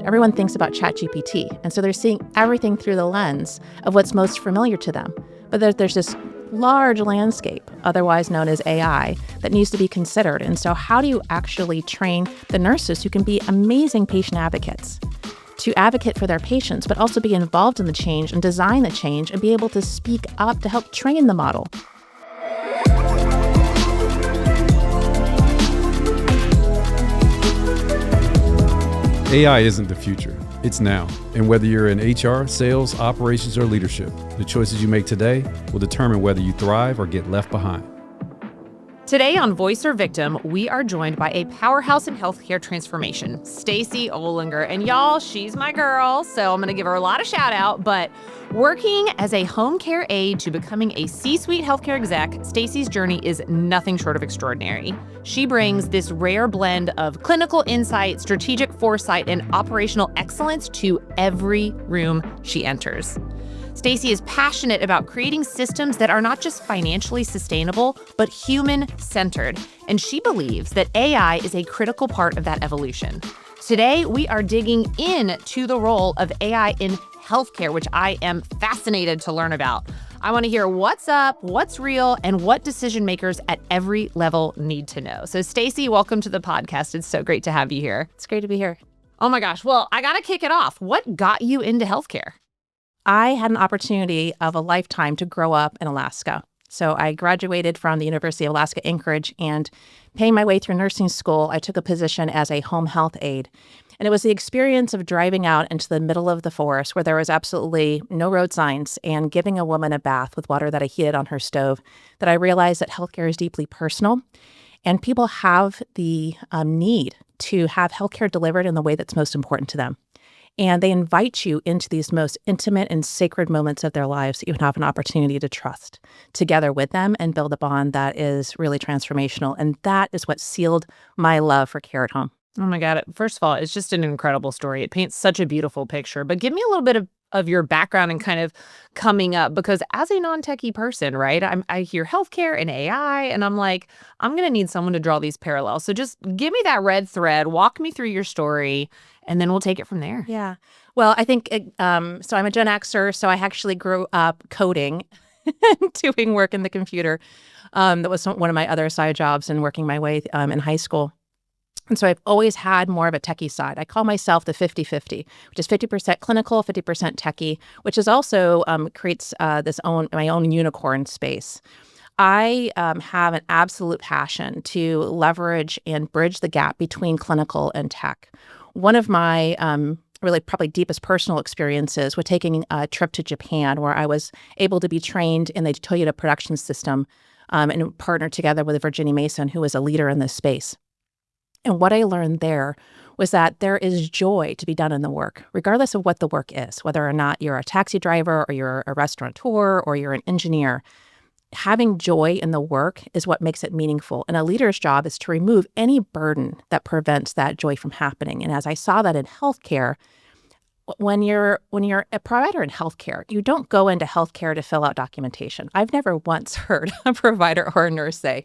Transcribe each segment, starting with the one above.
everyone thinks about ChatGPT. And so they're seeing everything through the lens of what's most familiar to them. But there's this large landscape, otherwise known as AI, that needs to be considered. And so how do you actually train the nurses who can be amazing patient advocates to advocate for their patients, but also be involved in the change and design the change and be able to speak up to help train the model? AI isn't the future, it's now. And whether you're in HR, sales, operations, or leadership, the choices you make today will determine whether you thrive or get left behind. Today on Voice or Victim, we are joined by a powerhouse in healthcare transformation, Stacy Olinger. And y'all, she's my girl, so I'm going to give her a lot of shout out. But working as a home care aide to becoming a C-suite healthcare exec, Stacy's journey is nothing short of extraordinary. She brings this rare blend of clinical insight, strategic foresight, and operational excellence to every room she enters. Stacy is passionate about creating systems that are not just financially sustainable, but human-centered. And she believes that AI is a critical part of that evolution. Today, we are digging into the role of AI in healthcare, which I am fascinated to learn about. I want to hear what's up, what's real, and what decision makers at every level need to know. So Stacy, welcome to the podcast. It's so great to have you here. It's great to be here. Oh my gosh. Well, I got to kick it off. What got you into healthcare? I had an opportunity of a lifetime to grow up in Alaska. So I graduated from the University of Alaska Anchorage, and paying my way through nursing school, I took a position as a home health aide. And it was the experience of driving out into the middle of the forest where there was absolutely no road signs and giving a woman a bath with water that I heated on her stove that I realized that healthcare is deeply personal, and people have the need to have healthcare delivered in the way that's most important to them. And they invite you into these most intimate and sacred moments of their lives that you have an opportunity to trust together with them and build a bond that is really transformational. And that is what sealed my love for care at home. Oh my God. First of all, it's just an incredible story. It paints such a beautiful picture. But give me a little bit of your background and kind of coming up, because as a non-techie person, right, I hear healthcare and AI, and I'm like, I'm going to need someone to draw these parallels. So just give me that red thread, walk me through your story, and then we'll take it from there. Yeah. Well, I think, so I'm a Gen Xer, so I actually grew up coding and doing work in the computer. That was one of my other side jobs and working my way in high school. And so I've always had more of a techie side. I call myself the 50-50, which is 50% clinical, 50% techie, which is also creates my own unicorn space. I have an absolute passion to leverage and bridge the gap between clinical and tech. One of my really probably deepest personal experiences was taking a trip to Japan, where I was able to be trained in the Toyota production system and partnered together with Virginia Mason, who was a leader in this space. And what I learned there was that there is joy to be done in the work, regardless of what the work is, whether or not you're a taxi driver or you're a restaurateur or you're an engineer. Having joy in the work is what makes it meaningful. And a leader's job is to remove any burden that prevents that joy from happening. And as I saw that in healthcare, when you're a provider in healthcare, you don't go into healthcare to fill out documentation. I've never once heard a provider or a nurse say,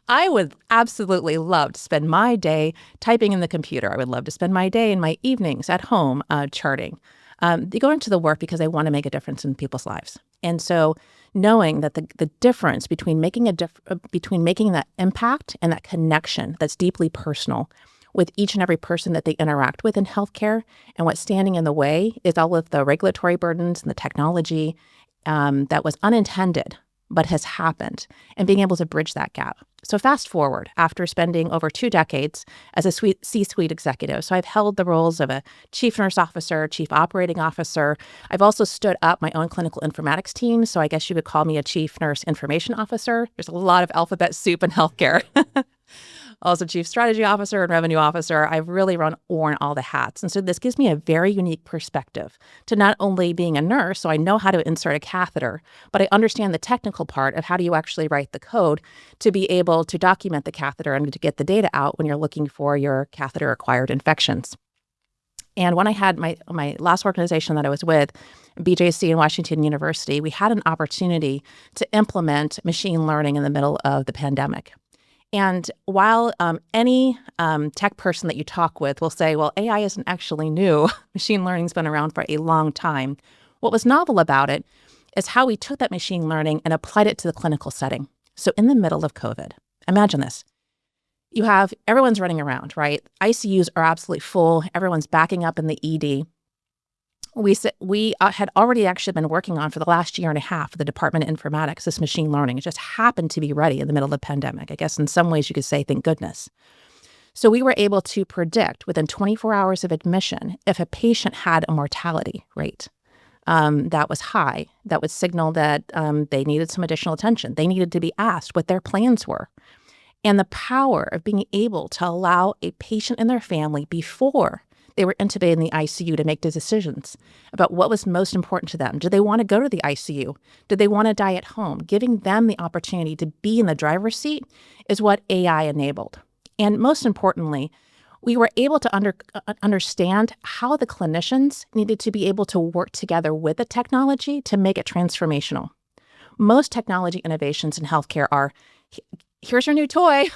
I would absolutely love to spend my day typing in the computer. I would love to spend my day and my evenings at home charting. They go into the work because they want to make a difference in people's lives. And so knowing that the difference between making that impact and that connection that's deeply personal with each and every person that they interact with in healthcare, and what's standing in the way is all of the regulatory burdens and the technology that was unintended but has happened, and being able to bridge that gap. So fast forward, after spending over 2 decades as a C-suite executive, so I've held the roles of a chief nurse officer, chief operating officer. I've also stood up my own clinical informatics team, so I guess you would call me a chief nurse information officer. There's a lot of alphabet soup in healthcare. Also chief strategy officer and revenue officer. I've really worn all the hats. And so this gives me a very unique perspective to not only being a nurse, so I know how to insert a catheter, but I understand the technical part of how do you actually write the code to be able to document the catheter and to get the data out when you're looking for your catheter-acquired infections. And when I had my last organization that I was with, BJC and Washington University, we had an opportunity to implement machine learning in the middle of the pandemic. And while any tech person that you talk with will say, well, AI isn't actually new, machine learning's been around for a long time. What was novel about it is how we took that machine learning and applied it to the clinical setting. So in the middle of COVID, imagine this. You have everyone's running around, right? ICUs are absolutely full. Everyone's backing up in the ED. We had already actually been working on for the last year and a half with the Department of Informatics, this machine learning. It just happened to be ready in the middle of the pandemic. I guess in some ways you could say, thank goodness. So we were able to predict within 24 hours of admission if a patient had a mortality rate that was high, that would signal that they needed some additional attention. They needed to be asked what their plans were. And the power of being able to allow a patient and their family before they were intubated in the ICU to make the decisions about what was most important to them. Did they want to go to the ICU? Did they want to die at home? Giving them the opportunity to be in the driver's seat is what AI enabled. And most importantly, we were able to understand how the clinicians needed to be able to work together with the technology to make it transformational. Most technology innovations in healthcare are, here's your new toy.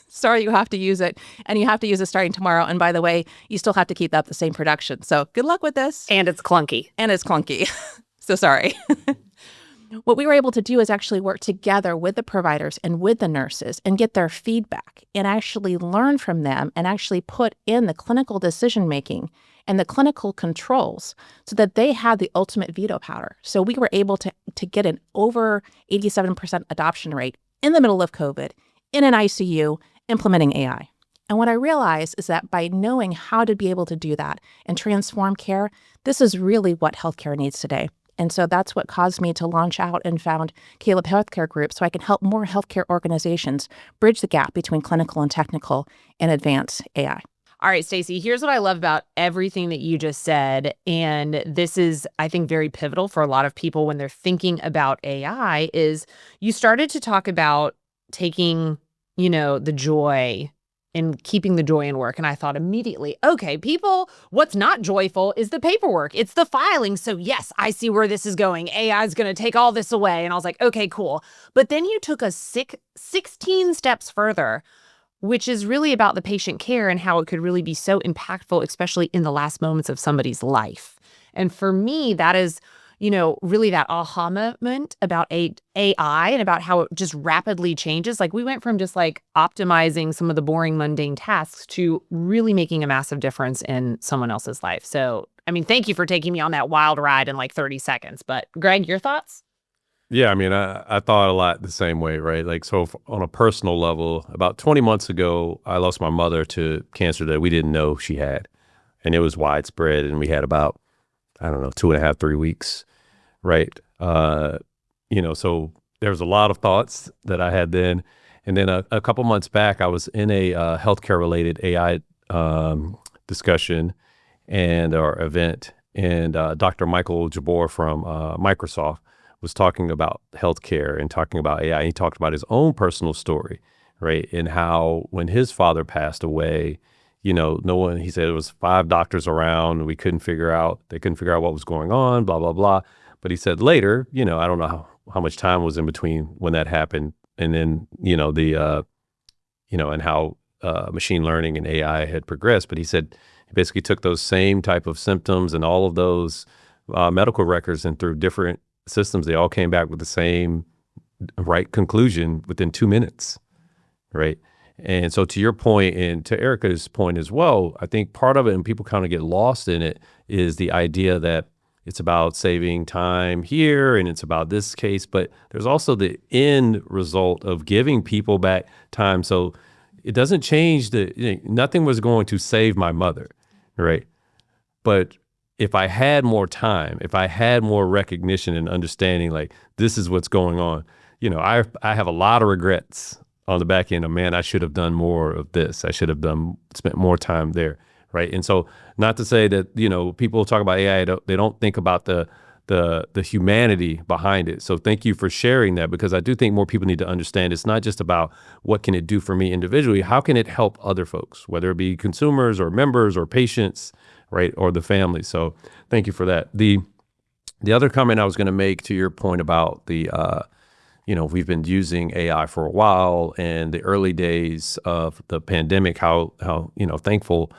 Sorry, you have to use it. And you have to use it starting tomorrow. And by the way, you still have to keep up the same production. So good luck with this. And it's clunky. So sorry. What we were able to do is actually work together with the providers and with the nurses and get their feedback and actually learn from them and actually put in the clinical decision-making and the clinical controls so that they had the ultimate veto power. So we were able to get an over 87% adoption rate in the middle of COVID in an ICU implementing AI. And what I realized is that by knowing how to be able to do that and transform care, this is really what healthcare needs today. And so that's what caused me to launch out and found Caleb Healthcare Group so I can help more healthcare organizations bridge the gap between clinical and technical and advance AI. All right, Stacy, here's what I love about everything that you just said. And this is, I think, very pivotal for a lot of people when they're thinking about AI is you started to talk about taking, the joy and keeping the joy in work. And I thought immediately, okay, people, what's not joyful is the paperwork. It's the filing. So yes, I see where this is going. AI is going to take all this away. And I was like, okay, cool. But then you took us 16 steps further, which is really about the patient care and how it could really be so impactful, especially in the last moments of somebody's life. And for me, that is, really that aha moment about AI and about how it just rapidly changes. Like we went from just like optimizing some of the boring, mundane tasks to really making a massive difference in someone else's life. So, thank you for taking me on that wild ride in like 30 seconds. But Greg, your thoughts? Yeah, I thought a lot the same way, right? Like, so on a personal level, about 20 months ago, I lost my mother to cancer that we didn't know she had. And it was widespread. And we had about, 2.5, 3 weeks, right? So there was a lot of thoughts that I had then. And then a couple months back, I was in a healthcare-related AI discussion or event. And Dr. Michael Jabor from Microsoft was talking about healthcare and talking about AI. He talked about his own personal story, right? And how when his father passed away, no one, he said it was 5 doctors around. They couldn't figure out what was going on, blah, blah, blah. But he said later, I don't know how much time was in between when that happened. And then, and how machine learning and AI had progressed. But he said he basically took those same type of symptoms and all of those medical records and through different systems, they all came back with the same right conclusion within 2 minutes, right? And so to your point and to Erica's point as well, I think part of it, and people kind of get lost in it, is the idea that it's about saving time here and it's about this case, but there's also the end result of giving people back time. So it doesn't change nothing was going to save my mother, right? But if I had more time, if I had more recognition and understanding, like this is what's going on, I have a lot of regrets on the back end of, man, I should have done more of this. I should have spent more time there, right? And so not to say that, people talk about AI, they don't think about the humanity behind it. So thank you for sharing that, because I do think more people need to understand it's not just about what can it do for me individually, how can it help other folks, whether it be consumers or members or patients, right, or the family. So thank you for that. The other comment I was going to make to your point about the we've been using AI for a while, and the early days of the pandemic, how thankful,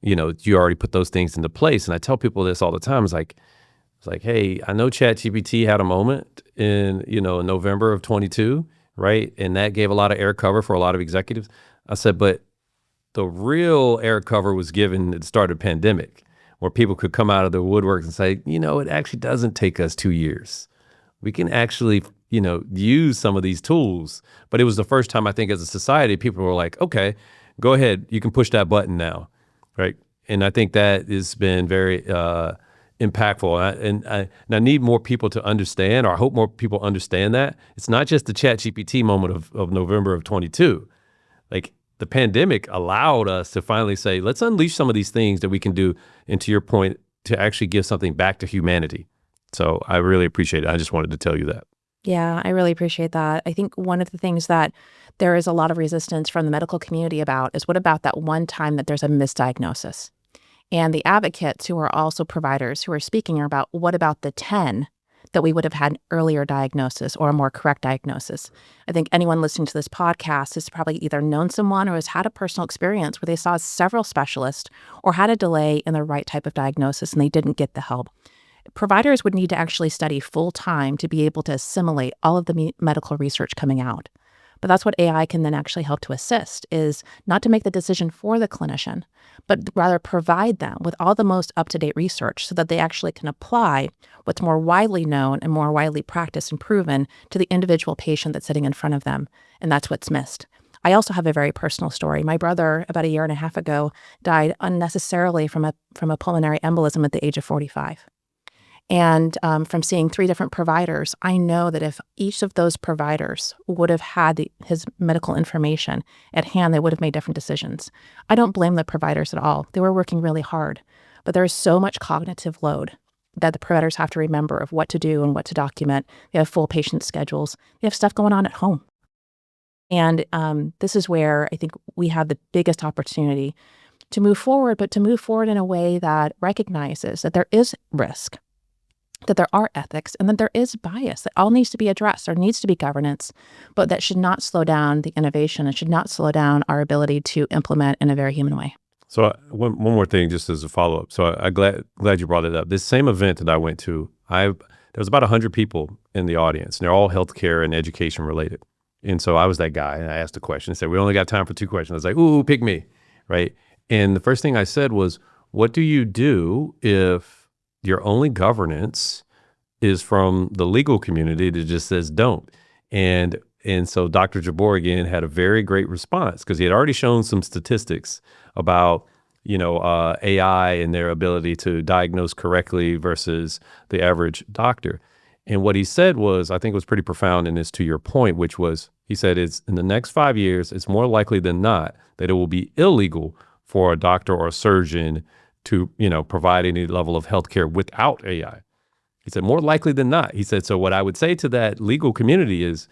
you already put those things into place. And I tell people this all the time. It's like, hey, I know ChatGPT had a moment in, November of 22, right? And that gave a lot of air cover for a lot of executives. I said, but the real air cover was given at the start of the pandemic, where people could come out of the woodworks and say, it actually doesn't take us 2 years. We can actually, use some of these tools. But it was the first time, I think, as a society, people were like, okay, go ahead, you can push that button now, right? And I think that has been very impactful. And I need more people to understand, or I hope more people understand that. It's not just the ChatGPT moment of November of 22. Like, the pandemic allowed us to finally say, let's unleash some of these things that we can do, and to your point, to actually give something back to humanity. So I really appreciate it. I just wanted to tell you that. Yeah, I really appreciate that. I think one of the things that there is a lot of resistance from the medical community about is, what about that one time that there's a misdiagnosis? And the advocates, who are also providers who are speaking, are about, what about the 10 that we would have had an earlier diagnosis or a more correct diagnosis? I think anyone listening to this podcast has probably either known someone or has had a personal experience where they saw several specialists or had a delay in the right type of diagnosis and they didn't get the help. Providers would need to actually study full time to be able to assimilate all of the medical research coming out. But that's what AI can then actually help to assist, is not to make the decision for the clinician, but rather provide them with all the most up-to-date research so that they actually can apply what's more widely known and more widely practiced and proven to the individual patient that's sitting in front of them. And that's what's missed. I also have a very personal story. My brother, about a year and a half ago, died unnecessarily from a pulmonary embolism at the age of 45. And from seeing 3 different providers, I know that if each of those providers would have had his medical information at hand, they would have made different decisions. I don't blame the providers at all. They were working really hard. But there is so much cognitive load that the providers have to remember of what to do and what to document. They have full patient schedules. They have stuff going on at home. And this is where I think we have the biggest opportunity to move forward, but to move forward in a way that recognizes that there is risk, that there are ethics, and that there is bias that all needs to be addressed. There needs to be governance, but that should not slow down the innovation. It should not slow down our ability to implement in a very human way. So one more thing, just as a follow-up. So I'm glad you brought it up. This same event that I went to, there was about 100 people in the audience, and they're all healthcare and education related. And so I was that guy, and I asked a question. I said, we only got time for 2 questions. I was like, ooh, pick me, right? And the first thing I said was, what do you do if your only governance is from the legal community that just says don't? And so Dr. Jabor again had a very great response, because he had already shown some statistics about AI and their ability to diagnose correctly versus the average doctor. And what he said was, I think, was pretty profound, and is to your point, which was, he said, it's in the next 5 years, it's more likely than not that it will be illegal for a doctor or a surgeon to, provide any level of healthcare without AI. He said, more likely than not. He said, so what I would say to that legal community is,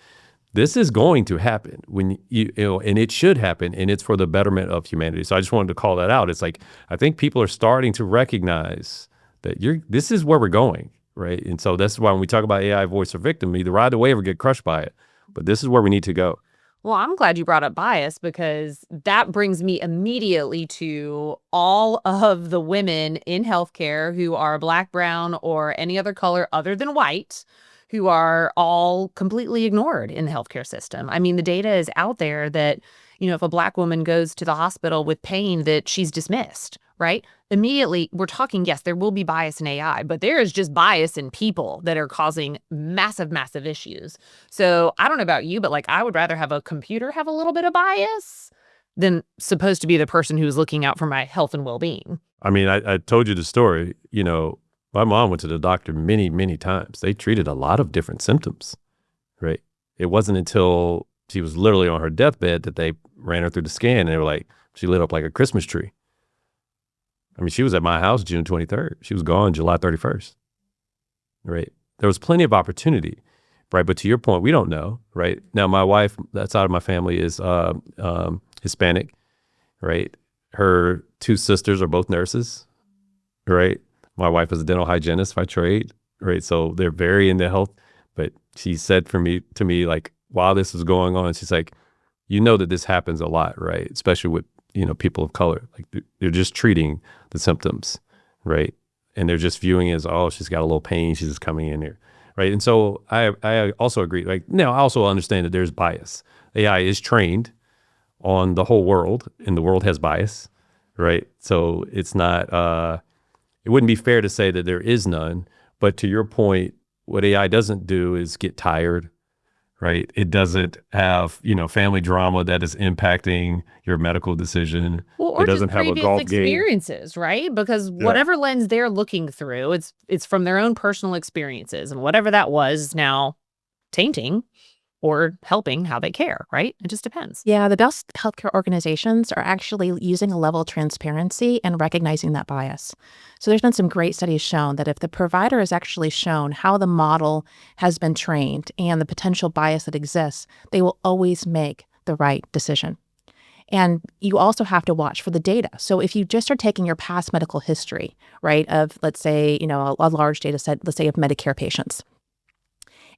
this is going to happen when and it should happen, and it's for the betterment of humanity. So I just wanted to call that out. It's like, I think people are starting to recognize that this is where we're going, right? And so that's why when we talk about AI voice or victim, either ride the wave or get crushed by it. But this is where we need to go. Well, I'm glad you brought up bias, because that brings me immediately to all of the women in healthcare who are Black, brown, or any other color other than white, who are all completely ignored in the healthcare system. I mean, the data is out there that, if a Black woman goes to the hospital with pain, that she's dismissed, right? Immediately, we're talking, yes, there will be bias in AI, but there is just bias in people that are causing massive, massive issues. So I don't know about you, but I would rather have a computer have a little bit of bias than supposed to be the person who's looking out for my health and well-being. I mean, I told you the story. My mom went to the doctor many, many times. They treated a lot of different symptoms, right? It wasn't until she was literally on her deathbed that they ran her through the scan, and they were like, she lit up like a Christmas tree. I mean, she was at my house June 23rd. She was gone July 31st, right? There was plenty of opportunity, right? But to your point, we don't know, right? Now, my wife, that side of my family, is Hispanic, right? Her 2 sisters are both nurses, right? My wife is a dental hygienist by trade, right? So they're very into health. But she said to me, like, while this was going on, she's like, you know that this happens a lot, right? Especially with, people of color. Like they're just treating the symptoms, right? And they're just viewing it as, oh, she's got a little pain, she's just coming in here, right? And so I also agree. Like, now I also understand that there's bias. AI is trained on the whole world, and the world has bias, right? So it's not, it wouldn't be fair to say that there is none. But to your point, what AI doesn't do is get tired, right? It doesn't have, family drama that is impacting your medical decision. Well, or it doesn't just have a previous golf game. experiences, right? Because whatever lens they're looking through, it's from their own personal experiences, and whatever that was is now tainting or helping how they care, right? It just depends. Yeah, the best healthcare organizations are actually using a level of transparency and recognizing that bias. So there's been some great studies shown that if the provider is actually shown how the model has been trained and the potential bias that exists, they will always make the right decision. And you also have to watch for the data. So if you just are taking your past medical history, right, of, let's say, a large data set, let's say of Medicare patients,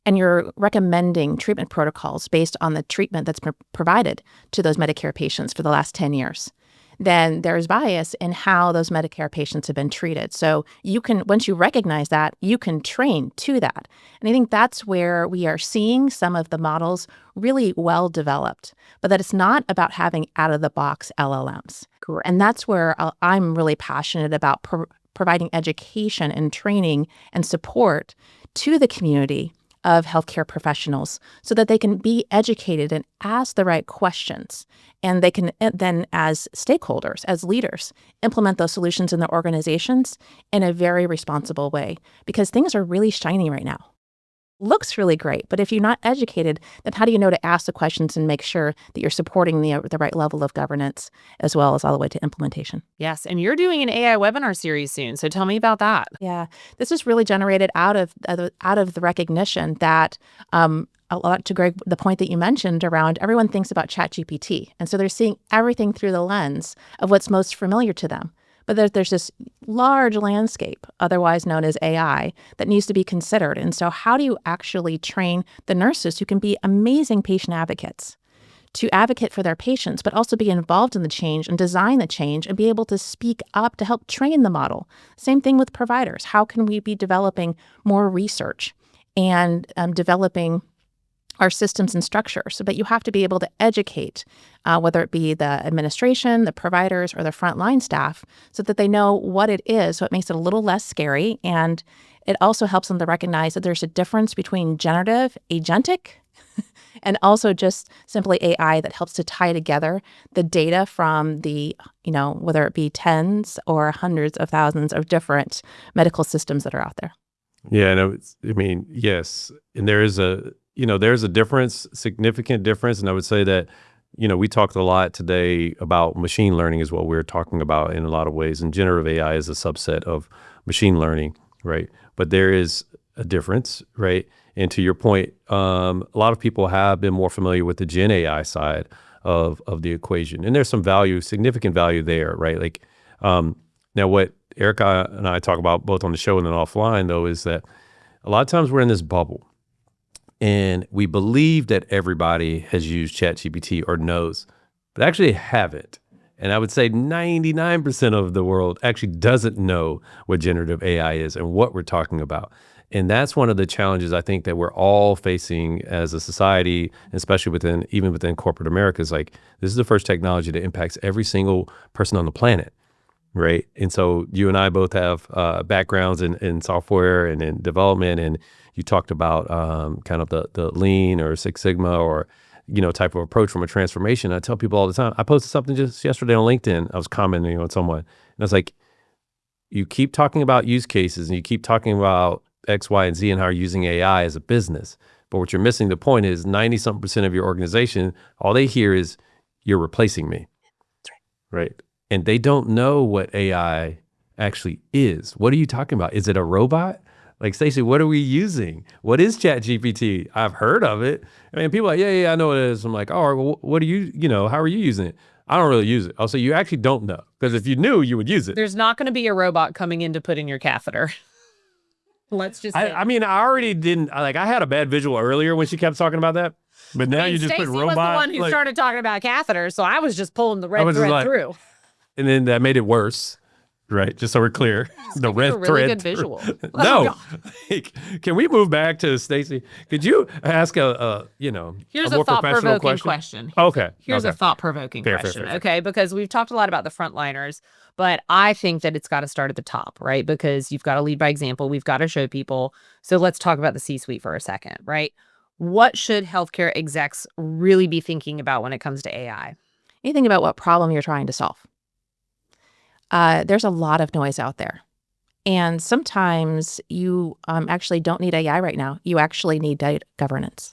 and you're recommending treatment protocols based on the treatment that's provided to those Medicare patients for the last 10 years, then there's bias in how those Medicare patients have been treated. So you can, once you recognize that, you can train to that. And I think that's where we are seeing some of the models really well developed, but that it's not about having out-of-the-box LLMs. And that's where I'm really passionate about providing education and training and support to the community of healthcare professionals so that they can be educated and ask the right questions. And they can then, as stakeholders, as leaders, implement those solutions in their organizations in a very responsible way, because things are really shiny right now. Looks really great, but if you're not educated, then how do you know to ask the questions and make sure that you're supporting the right level of governance as well as all the way to implementation? Yes, and you're doing an AI webinar series soon, so tell me about that. Yeah, this is really generated out of the recognition that a lot to Greg, the point that you mentioned around everyone thinks about ChatGPT, and so they're seeing everything through the lens of what's most familiar to them. But there's this large landscape, otherwise known as AI, that needs to be considered. And so how do you actually train the nurses who can be amazing patient advocates to advocate for their patients, but also be involved in the change and design the change and be able to speak up to help train the model? Same thing with providers. How can we be developing more research and developing our systems and structures? But you have to be able to educate, whether it be the administration, the providers, or the frontline staff, so that they know what it is. So it makes it a little less scary. And it also helps them to recognize that there's a difference between generative, agentic, and also just simply AI that helps to tie together the data from the, whether it be tens or hundreds of thousands of different medical systems that are out there. Yeah, no, yes. And there's a difference, significant difference. And I would say that, we talked a lot today about machine learning is what we're talking about in a lot of ways. And generative AI is a subset of machine learning, right? But there is a difference, right? And to your point, a lot of people have been more familiar with the Gen AI side of the equation. And there's some value, significant value there, right? Like, now what Erica and I talk about both on the show and then offline, though, is that a lot of times we're in this bubble. And we believe that everybody has used ChatGPT or knows, but actually haven't. And I would say 99% of the world actually doesn't know what generative AI is and what we're talking about. And that's one of the challenges I think that we're all facing as a society, especially even within corporate America, is like, this is the first technology that impacts every single person on the planet, right? And so you and I both have backgrounds in software and in development, and you talked about kind of the lean or Six Sigma or, type of approach from a transformation. I tell people all the time, I posted something just yesterday on LinkedIn. I was commenting on someone, and I was like, you keep talking about use cases and you keep talking about X, Y, and Z and how you're using AI as a business. But what you're missing the point is 90-something% of your organization, all they hear is, you're replacing me. That's right. And they don't know what AI actually is. What are you talking about? Is it a robot? Like, Stacy, what are we using? What is ChatGPT? I've heard of it. People are like, yeah, I know what it is. I'm like, all right, well, what do how are you using it? I don't really use it. I'll say, you actually don't know. Because if you knew, you would use it. There's not going to be a robot coming in to put in your catheter. Let's just say I mean, I already didn't, like, I had a bad visual earlier when she kept talking about that, but now you just Stacey put robot. was the one who started talking about catheters, so I was just pulling the red was just thread like, through. And then that made it worse, right? Just so we're clear. The red a really thread. good visual. No. Oh, Like, can we move back to Stacy? Could you ask a Here's more a professional thought-provoking question. Okay. Here's okay. a thought-provoking Fair, question, fair. okay? Because we've talked a lot about the frontliners, but I think that it's got to start at the top, right? Because you've got to lead by example. We've got to show people. So let's talk about the C-suite for a second, right? What should healthcare execs really be thinking about when it comes to AI? You think about what problem you're trying to solve. There's a lot of noise out there. And sometimes you actually don't need AI right now. You actually need data governance.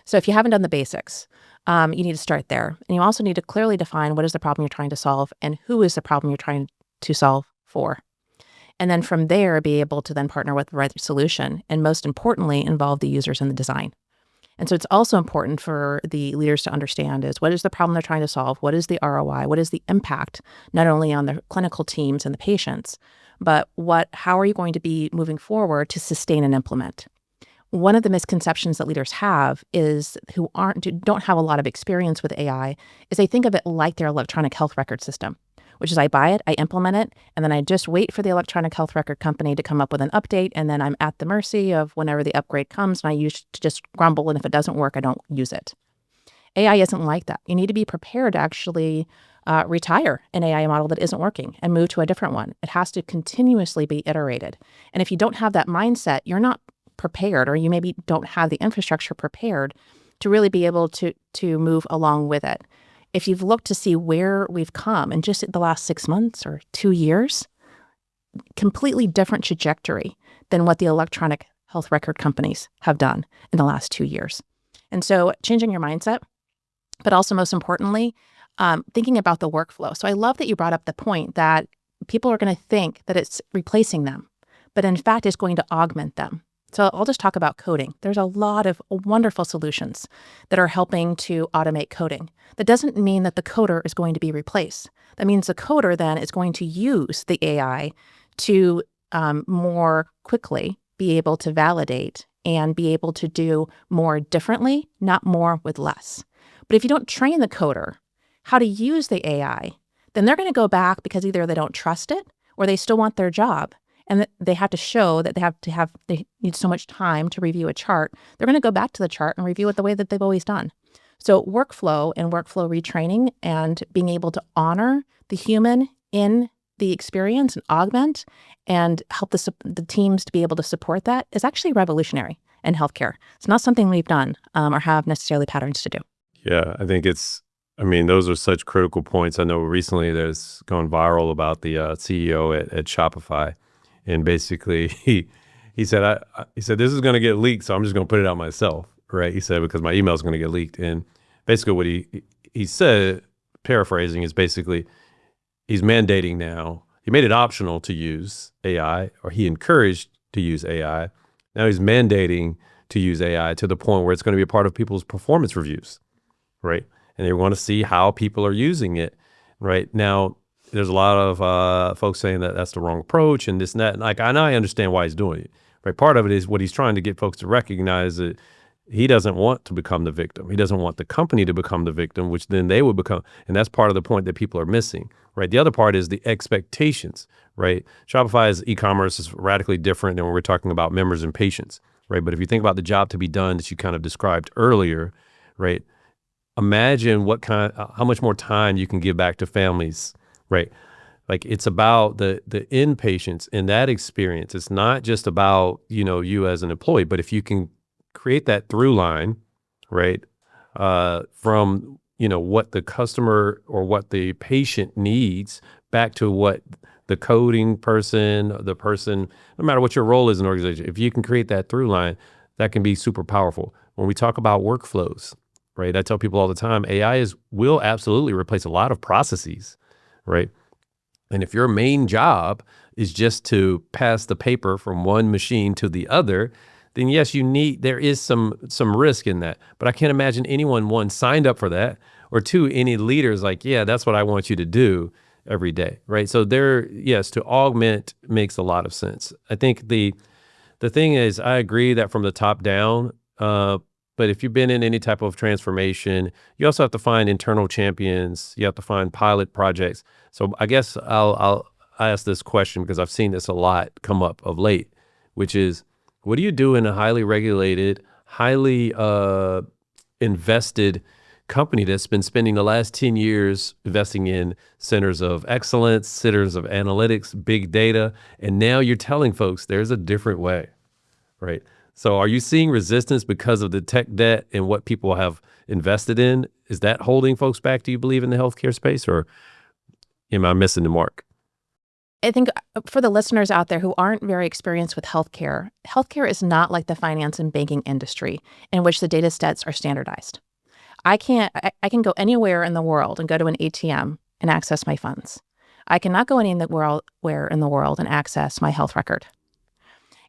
So if you haven't done the basics, you need to start there. And you also need to clearly define what is the problem you're trying to solve and who is the problem you're trying to solve for. And then from there, be able to then partner with the right solution. And most importantly, involve the users in the design. And so it's also important for the leaders to understand is what is the problem they're trying to solve? What is the ROI? What is the impact, not only on the clinical teams and the patients, but how are you going to be moving forward to sustain and implement? One of the misconceptions that leaders have is who don't have a lot of experience with AI is they think of it like their electronic health record system, which is I buy it, I implement it, and then I just wait for the electronic health record company to come up with an update, and then I'm at the mercy of whenever the upgrade comes, and I use to just grumble, and if it doesn't work, I don't use it. AI isn't like that. You need to be prepared to actually retire an AI model that isn't working and move to a different one. It has to continuously be iterated. And if you don't have that mindset, you're not prepared, or you maybe don't have the infrastructure prepared to really be able to move along with it. If you've looked to see where we've come in just the last 6 months or 2 years, completely different trajectory than what the electronic health record companies have done in the last 2 years. And so changing your mindset, but also most importantly, thinking about the workflow. So I love that you brought up the point that people are going to think that it's replacing them, but in fact, it's going to augment them. So I'll just talk about coding. There's a lot of wonderful solutions that are helping to automate coding. That doesn't mean that the coder is going to be replaced. That means the coder then is going to use the AI to more quickly be able to validate and be able to do more differently, not more with less. But if you don't train the coder how to use the AI, then they're going to go back because either they don't trust it or they still want their job. And they have to show that they need so much time to review a chart. They're going to go back to the chart and review it the way that they've always done. So workflow and workflow retraining and being able to honor the human in the experience and augment and help the teams to be able to support that is actually revolutionary in healthcare. It's not something we've done or have necessarily patterns to do. Yeah, I think those are such critical points. I know recently there's gone viral about the CEO at Shopify. And basically, he said, this is going to get leaked, so I'm just going to put it out myself, right? He said, because my email is going to get leaked. And basically what he said, paraphrasing, is basically he's mandating now. He made it optional to use AI, or he encouraged to use AI. Now he's mandating to use AI to the point where it's going to be a part of people's performance reviews, right? And they want to see how people are using it, right? Now, there's a lot of folks saying that that's the wrong approach and this and that. And I understand why he's doing it. Right? Part of it is what he's trying to get folks to recognize that he doesn't want to become the victim. He doesn't want the company to become the victim, which then they would become. And that's part of the point that people are missing. Right? The other part is the expectations. Right? Shopify's e-commerce is radically different than when we're talking about members and patients. Right? But if you think about the job to be done that you kind of described earlier, right? Imagine how much more time you can give back to families. Right. Like it's about the inpatients in that experience. It's not just about, you as an employee, but if you can create that through line, right, from, what the customer or what the patient needs back to what the coding person, no matter what your role is in an organization, if you can create that through line, that can be super powerful. When we talk about workflows, right, I tell people all the time, AI will absolutely replace a lot of processes. Right. And if your main job is just to pass the paper from one machine to the other, then yes, there is some risk in that. But I can't imagine anyone, one, signed up for that, or two, any leaders like, yeah, that's what I want you to do every day. Right. So to augment makes a lot of sense. I think the thing is, I agree that from the top down, but if you've been in any type of transformation, you also have to find internal champions. You have to find pilot projects. So I guess I'll ask this question because I've seen this a lot come up of late, which is, what do you do in a highly regulated, highly invested company that's been spending the last 10 years investing in centers of excellence, centers of analytics, big data, and now you're telling folks there's a different way, right? So are you seeing resistance because of the tech debt and what people have invested in? Is that holding folks back, do you believe, in the healthcare space, or am I missing the mark? I think for the listeners out there who aren't very experienced with healthcare, healthcare is not like the finance and banking industry in which the data sets are standardized. I can go anywhere in the world and go to an ATM and access my funds. I cannot go anywhere in the world and access my health record.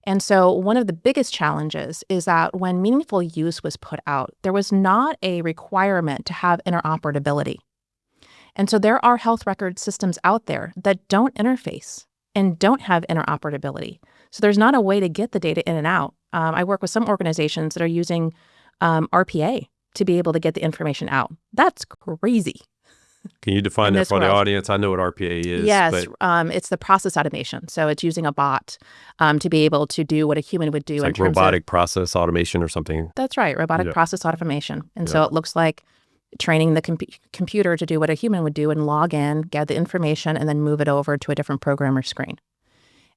And so one of the biggest challenges is that when meaningful use was put out, there was not a requirement to have interoperability. And so there are health record systems out there that don't interface and don't have interoperability. So there's not a way to get the data in and out. I work with some organizations that are using RPA to be able to get the information out. That's crazy. Can you define that for the audience? I know what RPA is. Yes, it's the process automation. So it's using a bot to be able to do what a human would do. It's like robotic process automation or something. That's right, robotic process automation. And so it looks like training the computer to do what a human would do and log in, get the information, and then move it over to a different program or screen.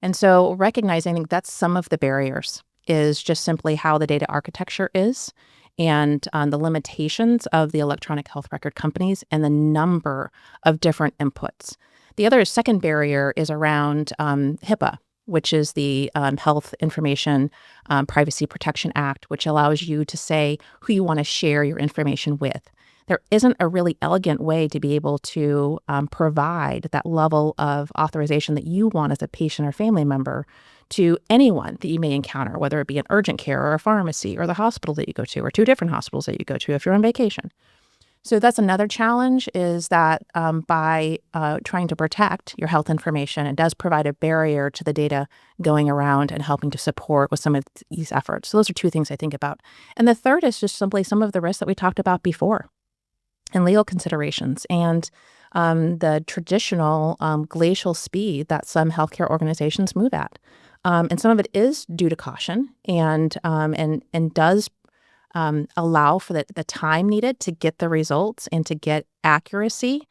And so recognizing that's some of the barriers is just simply how the data architecture is, and the limitations of the electronic health record companies and the number of different inputs. The other second barrier is around HIPAA, which is the Health Information Privacy Protection Act, which allows you to say who you want to share your information with. There isn't a really elegant way to be able to provide that level of authorization that you want as a patient or family member to anyone that you may encounter, whether it be an urgent care or a pharmacy or the hospital that you go to, or two different hospitals that you go to if you're on vacation. So that's another challenge, is that by trying to protect your health information, it does provide a barrier to the data going around and helping to support with some of these efforts. So those are two things I think about. And the third is just simply some of the risks that we talked about before and legal considerations and the traditional glacial speed that some healthcare organizations move at. And some of it is due to caution and does allow for the time needed to get the results and to get accuracy.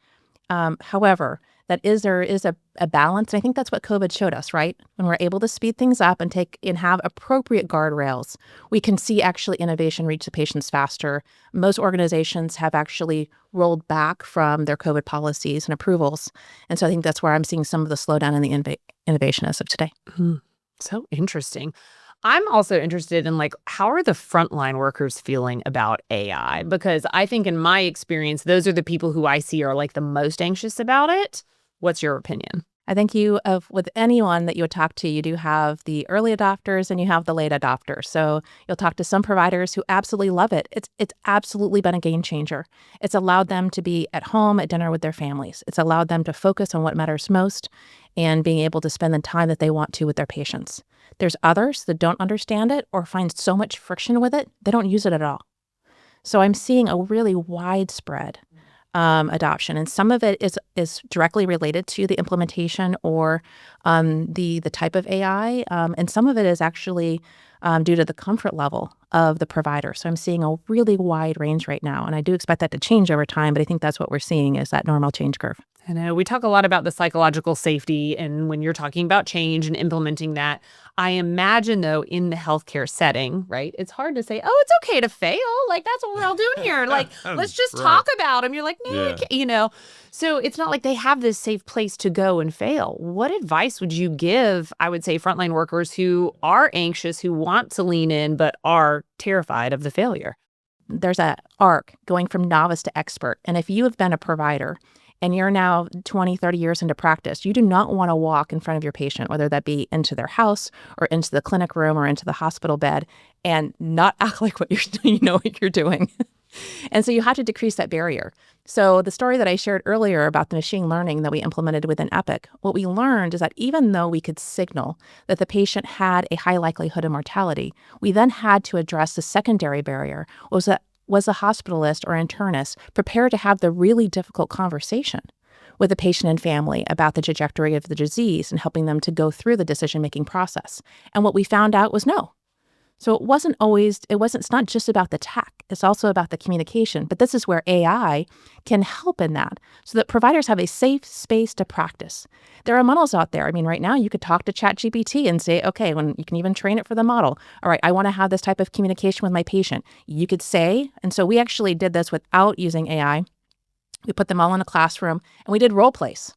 However, there is a balance. And I think that's what COVID showed us, right? When we're able to speed things up and have appropriate guardrails, we can see actually innovation reach the patients faster. Most organizations have actually rolled back from their COVID policies and approvals. And so I think that's where I'm seeing some of the slowdown in the innovation as of today. Mm-hmm. So interesting. I'm also interested in how are the frontline workers feeling about AI? Because I think in my experience, those are the people who I see are the most anxious about it. What's your opinion? I think with anyone that you would talk to, you do have the early adopters and you have the late adopters. So you'll talk to some providers who absolutely love it. It's absolutely been a game changer. It's allowed them to be at home at dinner with their families. It's allowed them to focus on what matters most and being able to spend the time that they want to with their patients. There's others that don't understand it or find so much friction with it, they don't use it at all. So I'm seeing a really widespread adoption. And some of it is directly related to the implementation or the type of AI. And some of it is actually due to the comfort level of the provider. So I'm seeing a really wide range right now. And I do expect that to change over time, but I think that's what we're seeing is that normal change curve. I know we talk a lot about the psychological safety, and when you're talking about change and implementing that, I imagine though in the healthcare setting, right? It's hard to say, oh, it's okay to fail. That's what we're all doing here. Let's just talk about them. You're like, no, you can't, So it's not like they have this safe place to go and fail. What advice would you give, I would say, frontline workers who are anxious, who want to lean in, but are terrified of the failure? There's an arc going from novice to expert. And if you have been a provider and you're now 20, 30 years into practice, you do not want to walk in front of your patient, whether that be into their house or into the clinic room or into the hospital bed, and not act like what you're doing. And so you have to decrease that barrier. So the story that I shared earlier about the machine learning that we implemented within Epic, what we learned is that even though we could signal that the patient had a high likelihood of mortality, we then had to address the secondary barrier. Was the hospitalist or internist prepared to have the really difficult conversation with the patient and family about the trajectory of the disease and helping them to go through the decision-making process? And what we found out was no. So it's not just about the tech, it's also about the communication. But this is where AI can help in that so that providers have a safe space to practice. There are models out there. I mean, right now you could talk to ChatGPT and say, okay, when you can even train it for the model. All right, I want to have this type of communication with my patient. You could say, and so we actually did this without using AI. We put them all in a classroom and we did role plays.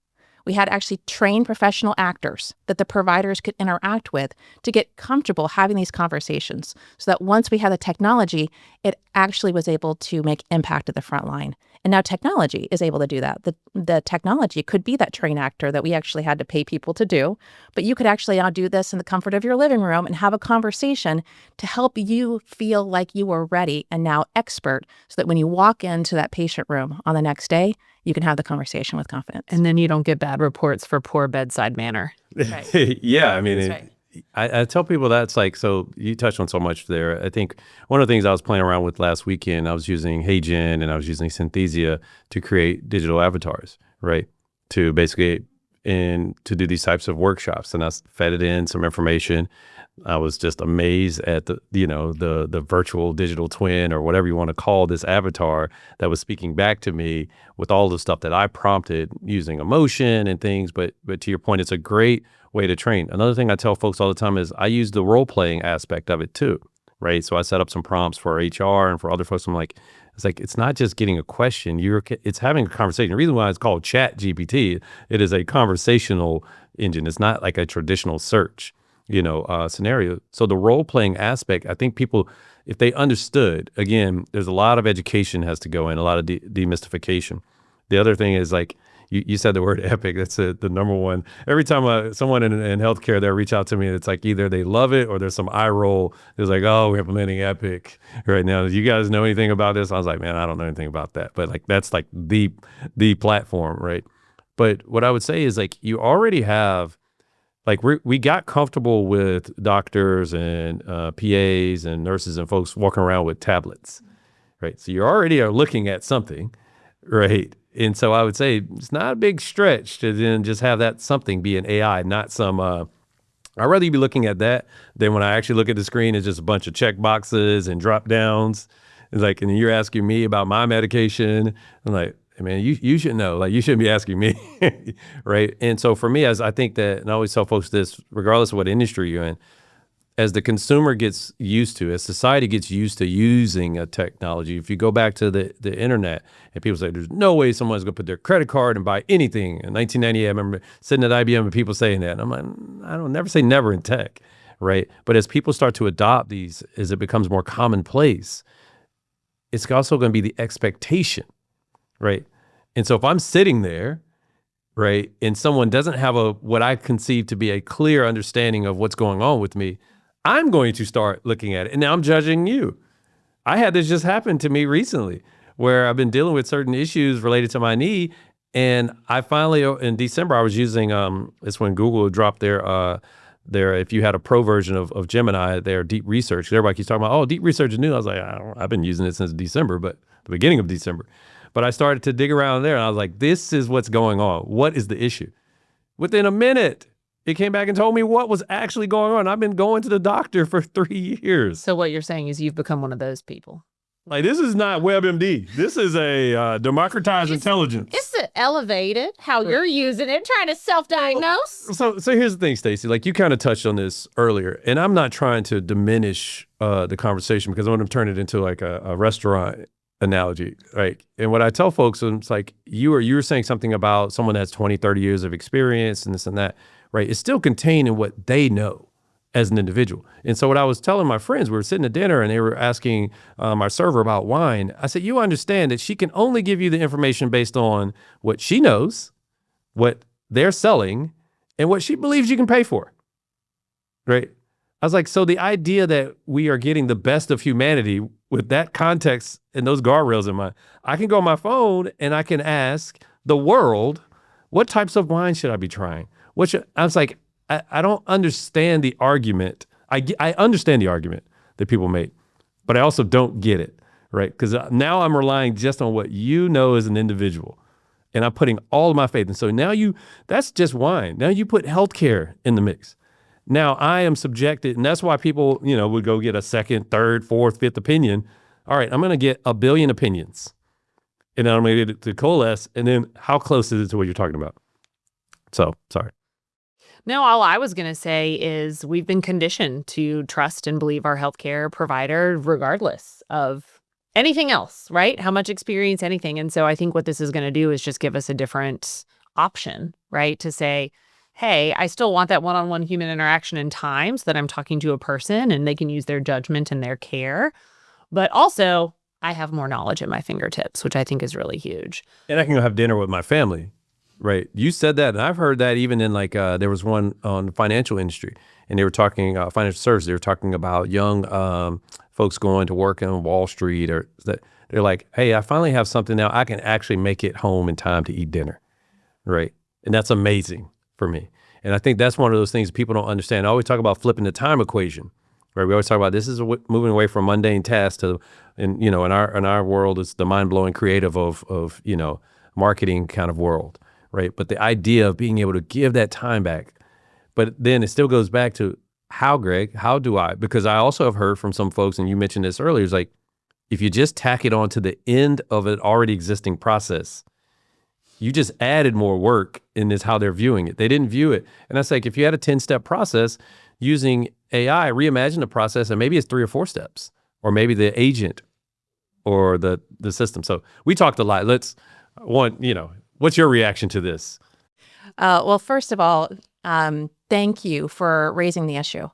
We had actually trained professional actors that the providers could interact with to get comfortable having these conversations so that once we had the technology, it actually was able to make impact at the front line. And now technology is able to do that. The technology could be that trained actor that we actually had to pay people to do, but you could actually now do this in the comfort of your living room and have a conversation to help you feel like you were ready and now expert so that when you walk into that patient room on the next day, you can have the conversation with confidence. And then you don't get bad reports for poor bedside manner. Right. Yeah, I mean, That's right. I tell people that's like, so you touched on so much there. I think one of the things I was playing around with last weekend, I was using HeyGen and I was using Synthesia to create digital avatars, right? To basically, to do these types of workshops. And I fed it in some information. I was just amazed at the virtual digital twin or whatever you want to call this avatar that was speaking back to me with all the stuff that I prompted using emotion and things. But to your point, it's a great way to train. Another thing I tell folks all the time is I use the role playing aspect of it too, right? So I set up some prompts for HR and for other folks. I'm like, it's not just getting a question. It's having a conversation. The reason why it's called Chat GPT, it is a conversational engine. It's not like a traditional search scenario. So the role playing aspect, I think people, if they understood, again, there's a lot of education has to go in, a lot of demystification. The other thing is like, you said the word epic. That's the number one. Every time someone in healthcare, they'll reach out to me, it's like either they love it or there's some eye roll. It's like, oh, we're implementing epic right now. Do you guys know anything about this? I was like, man, I don't know anything about that. But like, that's like the platform, right? But what I would say is like, you already have, like we got comfortable with doctors and PAs and nurses and folks walking around with tablets, right? So you already are looking at something, right? And so I would say it's not a big stretch to then just have that something be an AI, not some, I'd rather you be looking at that than when I actually look at the screen, it's just a bunch of check boxes and drop downs. It's like, and you're asking me about my medication. I'm like, hey man, you should know, like you shouldn't be asking me, right? And so for me, as I think that, and I always tell folks this, regardless of what industry you're in, as the consumer gets used to, as society gets used to using a technology, if you go back to the internet and people say, there's no way someone's gonna put their credit card and buy anything. In 1998, I remember sitting at IBM and people saying that. And I'm like, I don't never say never in tech, right? But as people start to adopt these, as it becomes more commonplace, it's also gonna be the expectation, right? And so if I'm sitting there, right, and someone doesn't have what I conceive to be a clear understanding of what's going on with me, I'm going to start looking at it. And now I'm judging you. I had this just happen to me recently where I've been dealing with certain issues related to my knee. And I finally, in December, I was using, it's when Google dropped their, if you had a pro version of Gemini, their deep research. Everybody keeps talking about, oh, deep research is new. I was like, I've been using it since December, but the beginning of December. But I started to dig around there and I was like, this is what's going on. What is the issue? Within a minute, it came back and told me what was actually going on. I've been going to the doctor for 3 years. So what you're saying is you've become one of those people. Like, this is not WebMD. This is a democratized intelligence. It's elevated, how you're using it, trying to self-diagnose. So here's the thing, Stacy. Like, you kind of touched on this earlier, and I'm not trying to diminish the conversation because I want to turn it into like a restaurant analogy, right? And what I tell folks, it's like you were saying something about someone that has 20, 30 years of experience and this and that, right? It's still contained in what they know as an individual. And so what I was telling my friends, we were sitting at dinner and they were asking our server about wine. I said, you understand that she can only give you the information based on what she knows, what they're selling, and what she believes you can pay for, right? I was like, so the idea that we are getting the best of humanity with that context and those guardrails in mind, I can go on my phone and I can ask the world, what types of wine should I be trying? I was like, I don't understand the argument. I understand the argument that people make, but I also don't get it, right? Because now I'm relying just on what you know as an individual, and I'm putting all of my faith. And so now that's just wine. Now you put healthcare in the mix. Now I am subjected, and that's why people, would go get a second, third, fourth, fifth opinion. All right, I'm going to get a billion opinions, and then I'm going to get it to coalesce, and then how close is it to what you're talking about? So, sorry. No, all I was going to say is we've been conditioned to trust and believe our healthcare provider regardless of anything else, right? How much experience, anything. And so I think what this is going to do is just give us a different option, right? To say, hey, I still want that one-on-one human interaction in time so that I'm talking to a person and they can use their judgment and their care. But also, I have more knowledge at my fingertips, which I think is really huge. And I can go have dinner with my family. Right. You said that, and I've heard that even in there was one on the financial industry, and they were talking financial services. They were talking about young folks going to work on Wall Street, or that they're like, hey, I finally have something now. I can actually make it home in time to eat dinner. Right. And that's amazing for me. And I think that's one of those things people don't understand. I always talk about flipping the time equation. Right. We always talk about this is moving away from mundane tasks to, and in our world, it's the mind blowing creative of marketing kind of world. Right. But the idea of being able to give that time back, but then it still goes back to how, Greg, how do I? Because I also have heard from some folks, and you mentioned this earlier, it's like, if you just tack it on to the end of an already existing process, you just added more work in this, how they're viewing it. They didn't view it. And that's like, if you had a 10-step process using AI, reimagine the process, and maybe it's 3 or 4 steps, or maybe the agent or the system. So we talked a lot. What's your reaction to this? Well, first of all, thank you for raising the issue,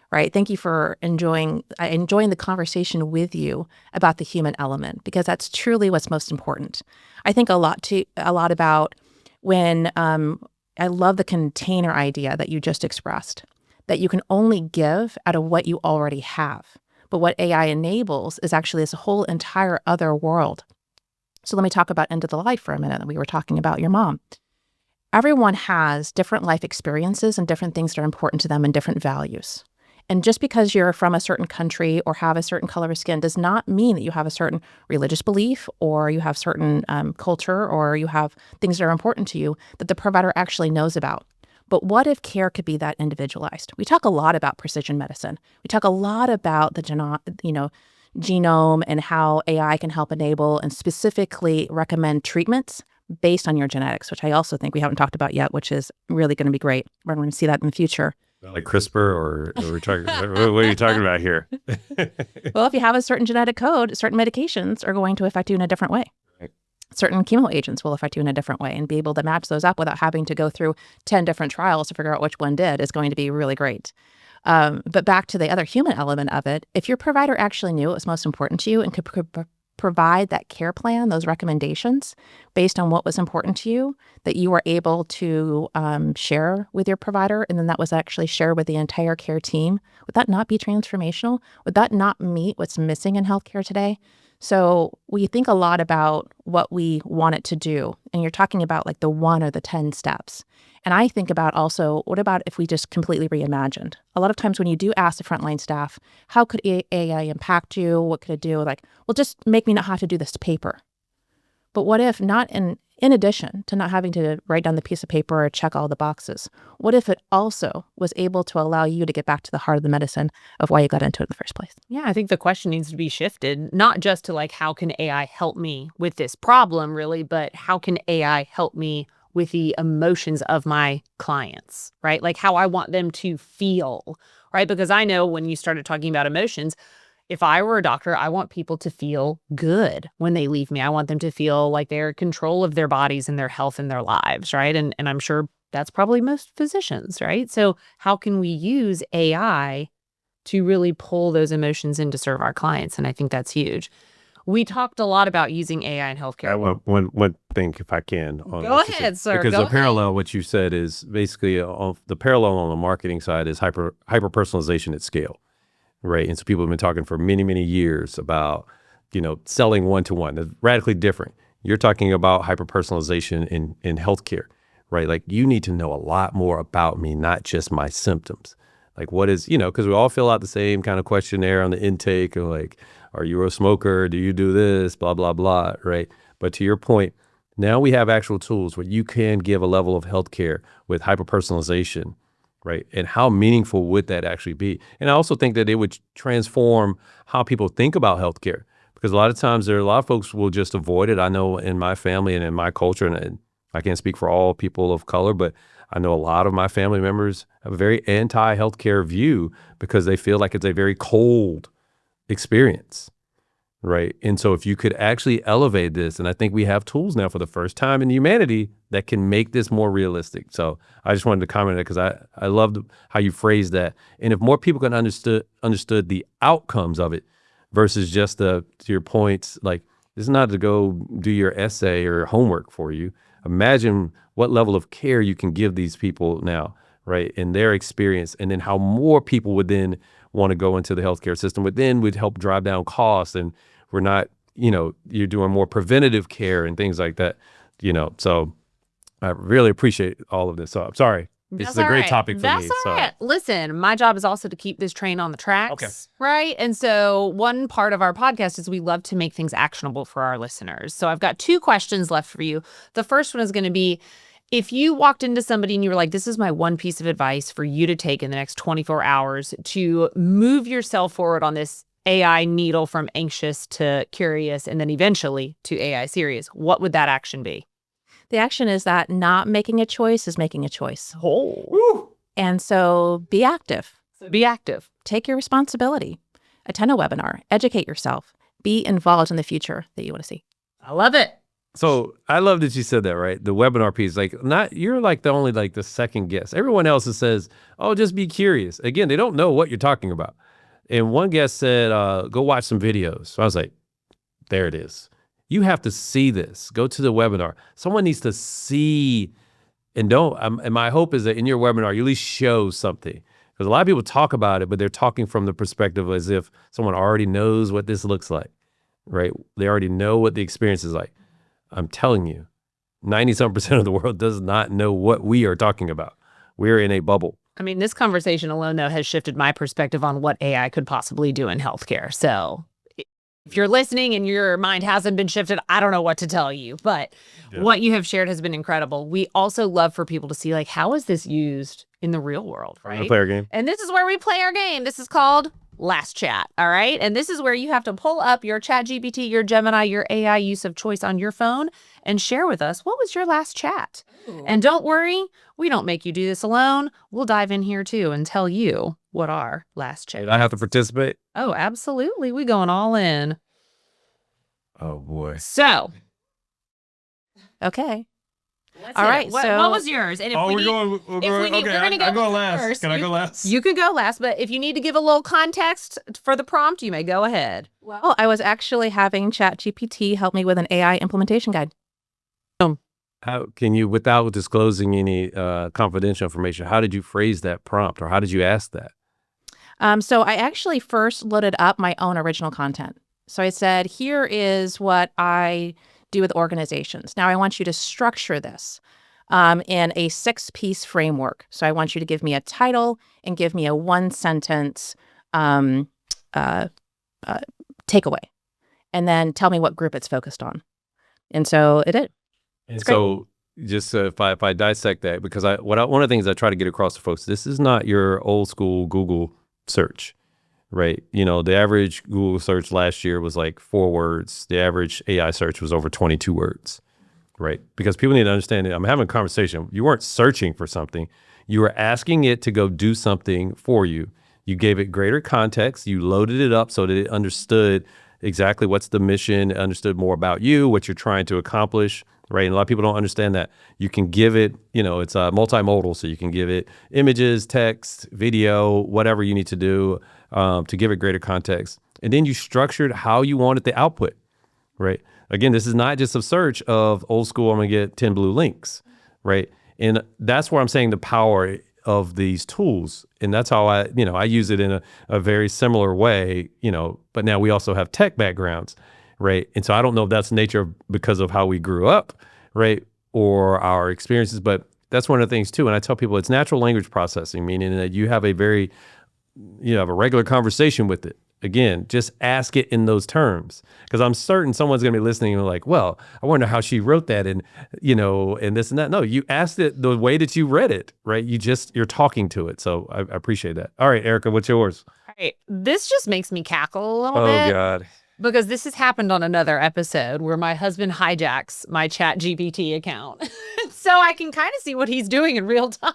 right? Thank you for enjoying the conversation with you about the human element, because that's truly what's most important. I think a lot about when I love the container idea that you just expressed, that you can only give out of what you already have. But what AI enables is actually this whole entire other world. So let me talk about end of the life for a minute. We were talking about your mom. Everyone has different life experiences and different things that are important to them and different values. And just because you're from a certain country or have a certain color of skin does not mean that you have a certain religious belief, or you have certain culture, or you have things that are important to you that the provider actually knows about. But what if care could be that individualized? We talk a lot about precision medicine. We talk a lot about the genome and how AI can help enable and specifically recommend treatments based on your genetics, which I also think we haven't talked about yet, which is really going to be great. We're going to see that in the future. Like CRISPR, or we're talking, what are you talking about here? Well, if you have a certain genetic code, certain medications are going to affect you in a different way. Right. Certain chemo agents will affect you in a different way, and be able to match those up without having to go through 10 different trials to figure out which one did is going to be really great. But back to the other human element of it, if your provider actually knew what was most important to you and could provide that care plan, those recommendations based on what was important to you, that you were able to share with your provider, and then that was actually shared with the entire care team, would that not be transformational? Would that not meet what's missing in healthcare today? So we think a lot about what we want it to do, and you're talking about like the 1 or the 10 steps. And I think about also, what about if we just completely reimagined? A lot of times when you do ask the frontline staff, how could AI impact you? What could it do? Like, well, just make me not have to do this paper. But what if not in addition to not having to write down the piece of paper or check all the boxes, what if it also was able to allow you to get back to the heart of the medicine of why you got into it in the first place? Yeah, I think the question needs to be shifted, not just to like, how can AI help me with this problem really, but how can AI help me with the emotions of my clients, right? Like how I want them to feel, right? Because I know when you started talking about emotions, if I were a doctor, I want people to feel good when they leave me. I want them to feel like they're in control of their bodies and their health and their lives, right? And I'm sure that's probably most physicians, right? So how can we use AI to really pull those emotions in to serve our clients? And I think that's huge. We talked a lot about using AI in healthcare. One thing, if I can. Go ahead, sir. Because the parallel, what you said is basically the parallel on the marketing side is hyper personalization at scale. right? And so people have been talking for many, many years about, selling one-to-one. That's radically different. You're talking about hyper-personalization in healthcare, right? Like you need to know a lot more about me, not just my symptoms. Like what is, because we all fill out the same kind of questionnaire on the intake of like, are you a smoker? Do you do this? Blah, blah, blah, right? But to your point, now we have actual tools where you can give a level of healthcare with hyper-personalization, right? And how meaningful would that actually be? And I also think that it would transform how people think about healthcare, because a lot of times there are a lot of folks will just avoid it. I know in my family and in my culture, and I can't speak for all people of color, but I know a lot of my family members have a very anti-healthcare view because they feel like it's a very cold experience, right? And so if you could actually elevate this, and I think we have tools now for the first time in humanity that can make this more realistic. So I just wanted to comment on that because I loved how you phrased that. And if more people can understood the outcomes of it versus just to your points, like this is not to go do your essay or homework for you. Imagine what level of care you can give these people now, right? In their experience, and then how more people would then want to go into the healthcare system, but then would help drive down costs. And we're not, you're doing more preventative care and things like that, so I really appreciate all of this. So I'm sorry. This is a great topic for me. That's all right. Listen, my job is also to keep this train on the tracks, right? And so one part of our podcast is we love to make things actionable for our listeners. So I've got 2 questions left for you. The first one is going to be, if you walked into somebody and you were like, this is my one piece of advice for you to take in the next 24 hours to move yourself forward on this AI needle from anxious to curious and then eventually to AI serious, what would that action be? The action is that not making a choice is making a choice. Oh. Woo. And so be active. Be active. Take your responsibility. Attend a webinar. Educate yourself. Be involved in the future that you want to see. I love it. So I love that you said that, right? The webinar piece, you're like the second guest. Everyone else says, oh, just be curious. Again, they don't know what you're talking about. And one guest said, go watch some videos. So I was like, there it is. You have to see this. Go to the webinar. Someone needs to see, and and my hope is that in your webinar, you at least show something. Because a lot of people talk about it, but they're talking from the perspective as if someone already knows what this looks like, right? They already know what the experience is like. I'm telling you, 90-some% of the world does not know what we are talking about. We're in a bubble. I mean, this conversation alone, though, has shifted my perspective on what AI could possibly do in healthcare. So if you're listening and your mind hasn't been shifted, I don't know what to tell you. But what you have shared has been incredible. We also love for people to see, like, how is this used in the real world, right? Play our game. And this is where we play our game. This is called Last Chat, all right? And this is where you have to pull up your ChatGPT, your Gemini, your AI use of choice on your phone and share with us, what was your last chat? Ooh. And don't worry, we don't make you do this alone. We'll dive in here too and tell you what our last chat is. Did I have to participate? Oh, absolutely. We going all in. Oh, boy. So. Okay. All right. What was yours? And if we're going I'm going last. First. Can I go last? You can go last, but if you need to give a little context for the prompt, you may go ahead. Well, I was actually having ChatGPT help me with an AI implementation guide. How can you, without disclosing any confidential information, how did you phrase that prompt, or how did you ask that? So I actually first loaded up my own original content. So I said, here is what I do with organizations. Now I want you to structure this in a 6-piece framework. So I want you to give me a title and give me a 1-sentence takeaway, and then tell me what group it's focused on. And so it did. And so just if I dissect that, because one of the things I try to get across to folks, this is not your old school Google search, right? The average Google search last year was like 4 words. The average AI search was over 22 words, right? Because people need to understand it. I'm having a conversation. You weren't searching for something. You were asking it to go do something for you. You gave it greater context. You loaded it up so that it understood exactly what's the mission, understood more about you, what you're trying to accomplish, right? And a lot of people don't understand that. You can give it, it's multimodal, so you can give it images, text, video, whatever you need to do to give it greater context. And then you structured how you wanted the output, right? Again, this is not just a search of old school, I'm going to get 10 blue links, right? And that's where I'm saying the power of these tools. And that's how I use it in a very similar way, but now we also have tech backgrounds, right? And so I don't know if that's nature because of how we grew up, right? Or our experiences, but that's one of the things too. And I tell people it's natural language processing, meaning that you have a regular conversation with it. Again, just ask it in those terms, because I'm certain someone's going to be listening and like, well, I wonder how she wrote that, and and this and that. No, you asked it the way that you read it, right? You're talking to it. So I appreciate that. All right, Erica, what's yours? All right. This just makes me cackle a little Oh bit. God. Because this has happened on another episode where my husband hijacks my Chat GPT account. So I can kind of see what he's doing in real time.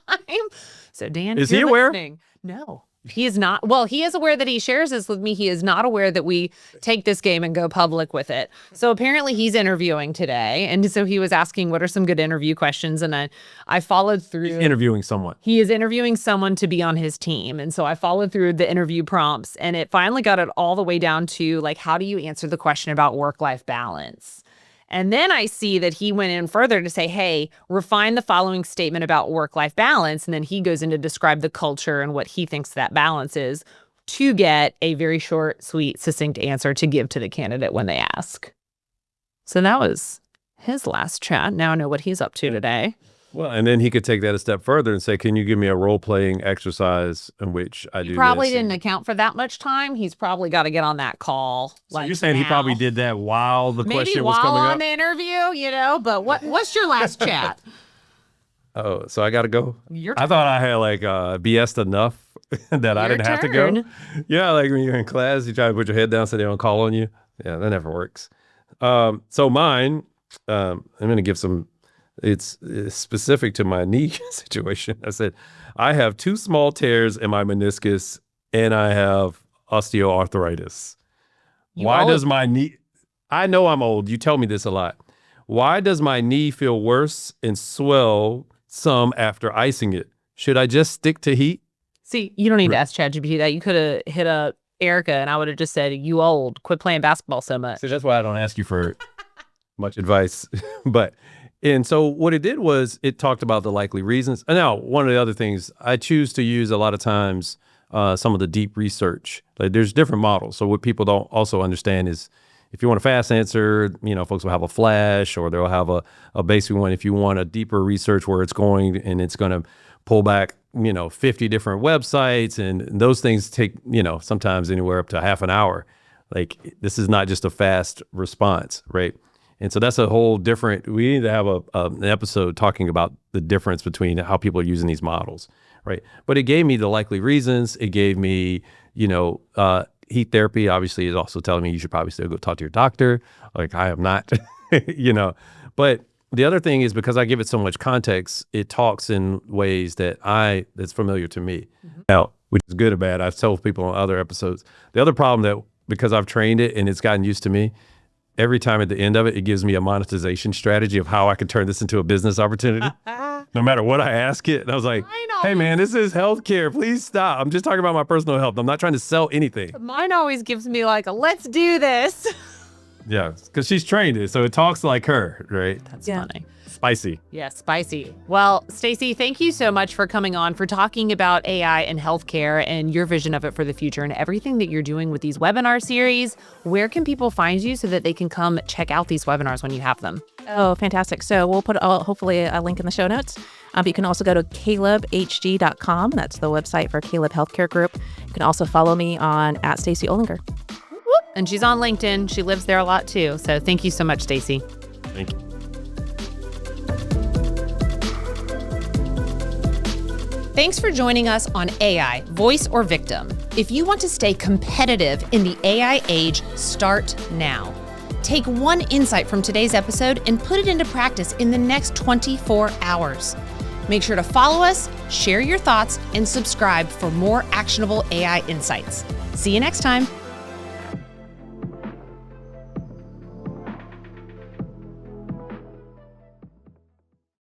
So Dan, Is if he you're aware? listening, no. He is not. Well, he is aware that he shares this with me. He is not aware that we take this game and go public with it. So apparently he's interviewing today. And so he was asking what are some good interview questions. And I followed through. He's interviewing someone. He is interviewing someone to be on his team. And so I followed through the interview prompts, and it finally got it all the way down to like, how do you answer the question about work-life balance? And then I see that he went in further to say, hey, refine the following statement about work-life balance. And then he goes in to describe the culture and what he thinks that balance is to get a very short, sweet, succinct answer to give to the candidate when they ask. So that was his last chat. Now I know what he's up to today. Well, and then he could take that a step further and say, can you give me a role-playing exercise in which I do He probably this? didn't account for that much time. He's probably got to get on that call. So you're saying he probably did that while the question was coming on up? the interview, but what's your last chat? Oh, so I got to go? Your I thought I had BS'd enough that I Your didn't have to turn. go. Yeah, like when you're in class, you try to put your head down so they don't call on you. Yeah, that never works. So mine, I'm going to give some, it's specific to my knee situation. I said, I have 2 small tears in my meniscus and I have osteoarthritis. Why does my knee, I know I'm old. You tell me this a lot. Why does my knee feel worse and swell some after icing it? Should I just stick to heat? See, you don't need to ask ChatGPT that. You could have hit up Erica and I would have just said, you old, quit playing basketball so much. So that's why I don't ask you for much advice. And so what it did was it talked about the likely reasons. And now, one of the other things, I choose to use a lot of times some of the deep research. Like there's different models. So what people don't also understand is if you want a fast answer, folks will have a flash or they'll have a basic one. If you want a deeper research where it's going and it's going to pull back, 50 different websites, and those things take, sometimes anywhere up to half an hour. Like this is not just a fast response, right? And so that's a whole different, we need to have an episode talking about the difference between how people are using these models, right? But it gave me the likely reasons. It gave me, heat therapy obviously is also telling me you should probably still go talk to your doctor. Like I am not, But the other thing is because I give it so much context, it talks in ways that's familiar to me. Mm-hmm. Now, which is good or bad. I've told people on other episodes. The other problem that because I've trained it and it's gotten used to me, every time at the end of it, it gives me a monetization strategy of how I can turn this into a business opportunity. No matter what I ask it. And I was like, hey man, this is healthcare. Please stop. I'm just talking about my personal health. I'm not trying to sell anything. Mine always gives me like a let's do this. Yeah, because she's trained it. So it talks like her, right? That's funny. Spicy. Yeah, spicy. Well, Stacy, thank you so much for coming on, for talking about AI and healthcare and your vision of it for the future and everything that you're doing with these webinar series. Where can people find you so that they can come check out these webinars when you have them? Oh, fantastic. So we'll put hopefully a link in the show notes. But you can also go to calebhg.com. That's the website for Caleb Healthcare Group. You can also follow me on @Stacy Olinger. And she's on LinkedIn. She lives there a lot too. So thank you so much, Stacy. Thank you. Thanks for joining us on AI, Voice or Victim. If you want to stay competitive in the AI age, start now. Take one insight from today's episode and put it into practice in the next 24 hours. Make sure to follow us, share your thoughts, and subscribe for more actionable AI insights. See you next time.